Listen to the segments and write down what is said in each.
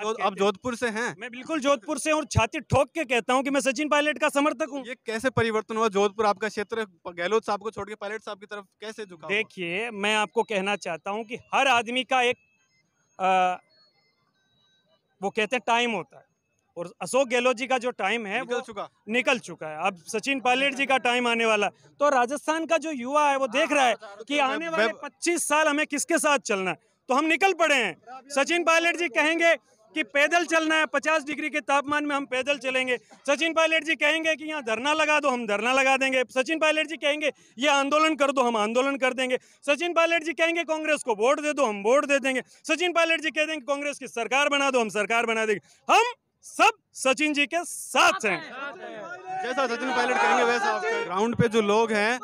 आप जोधपुर से हैं? मैं बिल्कुल जोधपुर से हूँ और छाती ठोक के कहता हूँ कि मैं सचिन पायलट का समर्थक हूँ। ये कैसे परिवर्तन हुआ? जोधपुर आपका क्षेत्र, गहलोत साहब को छोड़ के पायलट साहब की तरफ कैसे झुका हुआ? देखिए, मैं आपको कहना चाहता हूँ कि हर आदमी का एक अ, वो कहते हैं टाइम होता है, और अशोक गहलोत जी का जो टाइम है निकल वो चुका। निकल चुका है। अब सचिन पायलट जी का टाइम आने वाला है। तो राजस्थान का जो युवा है वो देख रहा है कि आने वाले 25 साल हमें किसके साथ चलना है, तो हम निकल पड़े हैं। सचिन पायलट जी कहेंगे कि पैदल चलना है, 50 डिग्री के तापमान में हम पैदल चलेंगे। सचिन पायलट जी कहेंगे कि यहाँ धरना लगा दो, हम धरना लगा देंगे। सचिन पायलट जी कहेंगे ये आंदोलन कर दो, हम आंदोलन कर देंगे। सचिन पायलट जी कहेंगे कांग्रेस को वोट दे दो, हम वोट दे देंगे। सचिन पायलट जी कह देंगे कांग्रेस की सरकार बना दो, हम सरकार बना देंगे। हम सब सचिन जी के साथ हैं। जैसा सचिन पायलट कहेंगे वैसा। ग्राउंड पे जो लोग हैं,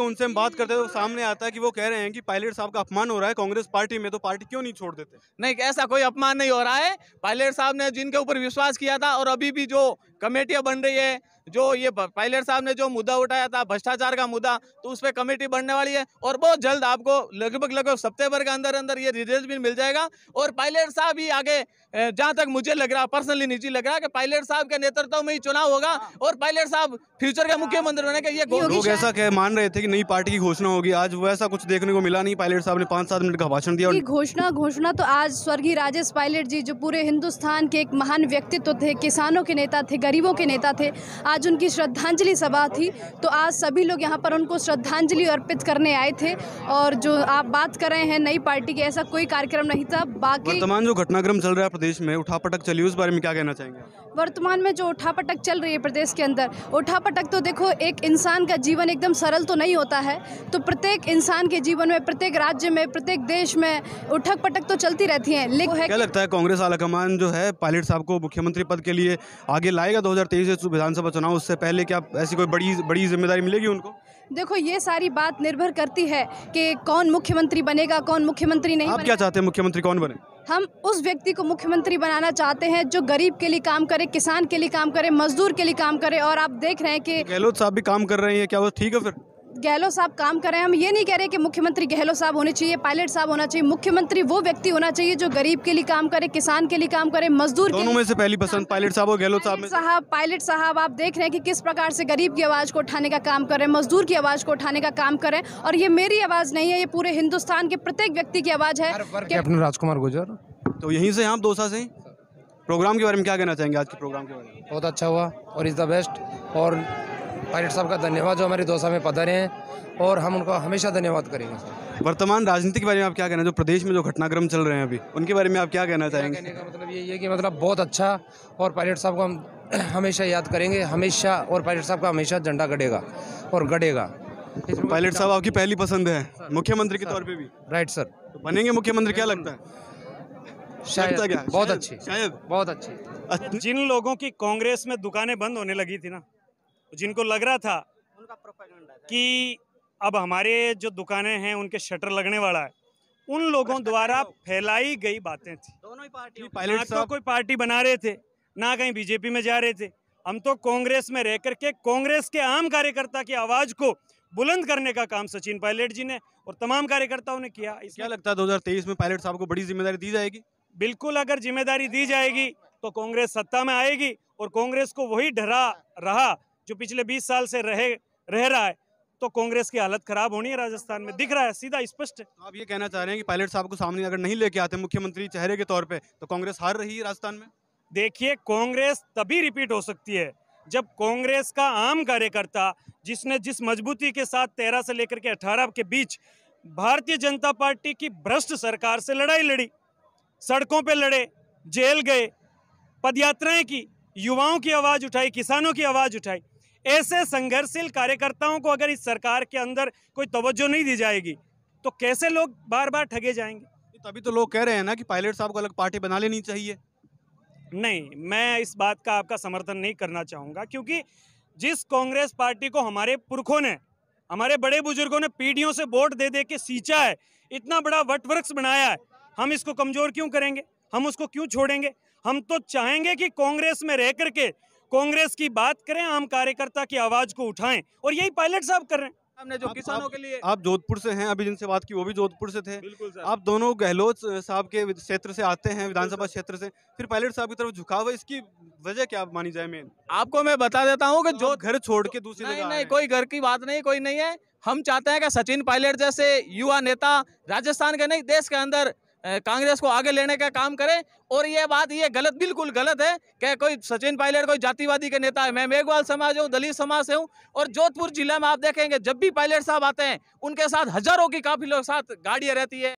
उनसे हम बात करते हैं तो सामने आता है कि वो कह रहे हैं कि पायलट साहब का अपमान हो रहा है कांग्रेस पार्टी में, तो पार्टी क्यों नहीं छोड़ देते? नहीं, ऐसा कोई अपमान नहीं हो रहा है। पायलट साहब ने जिनके ऊपर विश्वास किया था, और अभी भी जो कमेटियां बन रही है, जो ये पायलट साहब ने जो मुद्दा उठाया था भ्रष्टाचार का मुद्दा, तो उस पर कमेटी बनने वाली है और बहुत जल्द आपको लगभग हफ्ते भर के अंदर अंदर ये रिजल्ट भी मिल जाएगा। और पायलट साहब ही आगे, जहां तक मुझे लग रहा, पर्सनली निजी लग रहा है कि पायलट साहब के नेतृत्व में ही चुनाव होगा और पायलट साहब फ्यूचर के मुख्यमंत्री बनेंगे। ये लोग ऐसा मान रहे थे कि नई पार्टी की घोषणा होगी, आज वो ऐसा कुछ देखने को मिला नहीं। पायलट साहब ने 5-7 मिनट का भाषण दिया। घोषणा तो आज स्वर्गीय राजेश पायलट जी, जो पूरे हिंदुस्तान के एक महान व्यक्तित्व थे, किसानों के नेता थे, गरीबों के नेता थे, आज उनकी श्रद्धांजलि सभा थी। तो आज सभी लोग यहाँ पर उनको श्रद्धांजलि अर्पित करने आए थे। और जो आप बात कर रहे हैं नई पार्टी की, ऐसा कोई कार्यक्रम नहीं था। बाकी वर्तमान जो घटनाक्रम चल रहा है प्रदेश में, उठापटक चली, उस बारे में क्या कहना चाहेंगे? वर्तमान में जो उठापटक चल रही है प्रदेश के अंदर, उठापटक तो देखो, एक इंसान का जीवन एकदम सरल तो नहीं होता है। तो प्रत्येक इंसान के जीवन में, प्रत्येक राज्य में, प्रत्येक देश में उठक पटक तो चलती रहती है। लेकिन क्या लगता है कांग्रेस आलाकमान जो है पायलट साहब को मुख्यमंत्री पद के लिए आगे लाएगा 2023 विधानसभा चुनाव? उससे पहले क्या ऐसी कोई बड़ी जिम्मेदारी मिलेगी उनको? देखो, ये सारी बात निर्भर करती है कि कौन मुख्यमंत्री बनेगा, कौन मुख्यमंत्री नहीं बनेगा। आप क्या चाहते हैं, मुख्यमंत्री कौन बने? हम उस व्यक्ति को मुख्यमंत्री बनाना चाहते हैं जो गरीब के लिए काम करे, किसान के लिए काम करे, मजदूर के लिए काम करे। और आप देख रहे हैं कि गहलोत साहब भी काम कर रहे हैं, क्या वो ठीक है? फिर गहलोत साहब काम कर रहे हैं। हम ये नहीं कह रहे कि मुख्यमंत्री गहलोत साहब होने चाहिए, पायलट साहब होना चाहिए। मुख्यमंत्री वो व्यक्ति होना चाहिए जो गरीब के लिए काम करे, किसान के लिए काम करे, मजदूर दोनों में से पहली पसंद पायलट साहब और गहलोत साहब में? पायलट साहब आप देख रहे हैं कि किस प्रकार से गरीब की आवाज़ को उठाने का काम कर रहे हैं, मजदूर की आवाज़ को उठाने का काम कर रहे हैं। और ये मेरी आवाज़ नहीं है, ये पूरे हिंदुस्तान के प्रत्येक व्यक्ति की आवाज़ है। अपने राजकुमार गुर्जर। तो यहीं से आप दौसा से ही। प्रोग्राम के बारे में क्या कहना चाहेंगे? आज के प्रोग्राम के बारे में बहुत अच्छा हुआ और इज़ द बेस्ट। और पायलट साहब का धन्यवाद जो हमारे दौसा में पधारे हैं, और हम उनका हमेशा धन्यवाद करेंगे सर। वर्तमान राजनीति के बारे में आप क्या कहना, जो प्रदेश में जो घटनाक्रम चल रहे हैं अभी, उनके बारे में आप क्या कहना चाहेंगे? कहने का मतलब ये है कि मतलब बहुत अच्छा, और पायलट साहब को हम हमेशा याद करेंगे, हमेशा। और पायलट साहब का हमेशा झंडा गड़ेगा और गड़ेगा। पायलट साहब आपकी पहली पसंद है मुख्यमंत्री के तौर पे भी? Right sir. तो बनेंगे मुख्यमंत्री, क्या लगता है? शायद क्या? बहुत अच्छी, शायद बहुत अच्छी। जिन लोगों की कांग्रेस में दुकानें बंद होने लगी थी ना, जिनको लग रहा था कि अब हमारे जो दुकानें हैं उनके शटर लगने वाला है, उन लोगों द्वारा फैलाई गई बातें थी। दोनों ही पार्टी, ना पायलट तो साहब कोई पार्टी बना रहे थे, ना कहीं बीजेपी में जा रहे थे। हम तो कांग्रेस में रह करके कांग्रेस के आम कार्यकर्ता की आवाज को बुलंद करने का काम सचिन पायलट जी ने और तमाम कार्यकर्ताओं ने किया। क्या लगता है 2023 में पायलट साहब को बड़ी जिम्मेदारी दी जाएगी? बिल्कुल, अगर जिम्मेदारी दी जाएगी तो कांग्रेस सत्ता में आएगी, और कांग्रेस को वही डरा रहा जो पिछले 20 साल से रह रहा है, तो कांग्रेस की हालत खराब होनी है। राजस्थान में दिख रहा है, सीधा स्पष्ट है। तो आप ये कहना चाह रहे हैं कि पायलट साहब को सामने अगर नहीं लेके आते मुख्यमंत्री चेहरे के तौर पे, तो कांग्रेस हार रही है राजस्थान में? देखिए, कांग्रेस तभी रिपीट हो सकती है जब कांग्रेस का आम कार्यकर्ता, जिसने जिस मजबूती के साथ 13 से लेकर के 18 के बीच भारतीय जनता पार्टी की भ्रष्ट सरकार से लड़ाई लड़ी, सड़कों पे लड़े, जेल गए, पदयात्राएं की, युवाओं की आवाज उठाई, किसानों की आवाज उठाई, ऐसे संघर्षशील कार्यकर्ताओं को अगर इस सरकार के अंदर कोई तवज्जो नहीं दी जाएगी तो कैसे लोग बार बार ठगे जाएंगे? तभी तो लोग कह रहे हैं ना कि पायलट साहब को अलग पार्टी बना लेनी चाहिए। नहीं, मैं इस बात का आपका समर्थन नहीं करना चाहूँगा, क्योंकि जिस कांग्रेस पार्टी को हमारे पुरखों ने, हमारे बड़े बुजुर्गों ने पीढ़ियों से वोट दे दे के सींचा है, इतना बड़ा वटवृक्ष बनाया है, हम इसको कमजोर क्यों करेंगे? हम उसको क्यों छोड़ेंगे? हम तो चाहेंगे कि कांग्रेस में रह करके कांग्रेस की बात करें, आम कार्यकर्ता की आवाज को उठाएं, और यही पायलट साहब कर रहे हैं। हमने जो किसानों के लिए आप जोधपुर से हैं, अभी जिनसे बात की वो भी जोधपुर से थे। बिल्कुल सर। आप दोनों गहलोत साहब के क्षेत्र से आते हैं, विधानसभा क्षेत्र से, फिर पायलट साहब की तरफ झुकाव है, इसकी वजह क्या मानी जाए मेन? आपको मैं बता देता हूँ कि जो घर छोड़ के दूसरी नहीं जगह नहीं आए कोई घर की बात नहीं, कोई नहीं है। हम चाहते हैं कि सचिन पायलट जैसे युवा नेता राजस्थान के नहीं देश के अंदर कांग्रेस को आगे लेने का काम करे। और ये बात ये गलत, बिल्कुल गलत है कि कोई सचिन पायलट कोई जातिवादी के नेता है। मैं मेघवाल समाज हूँ, दलित समाज से हूँ, और जोधपुर जिला में आप देखेंगे जब भी पायलट साहब आते हैं उनके साथ हजारों की काफिलों के साथ गाड़ियाँ रहती है।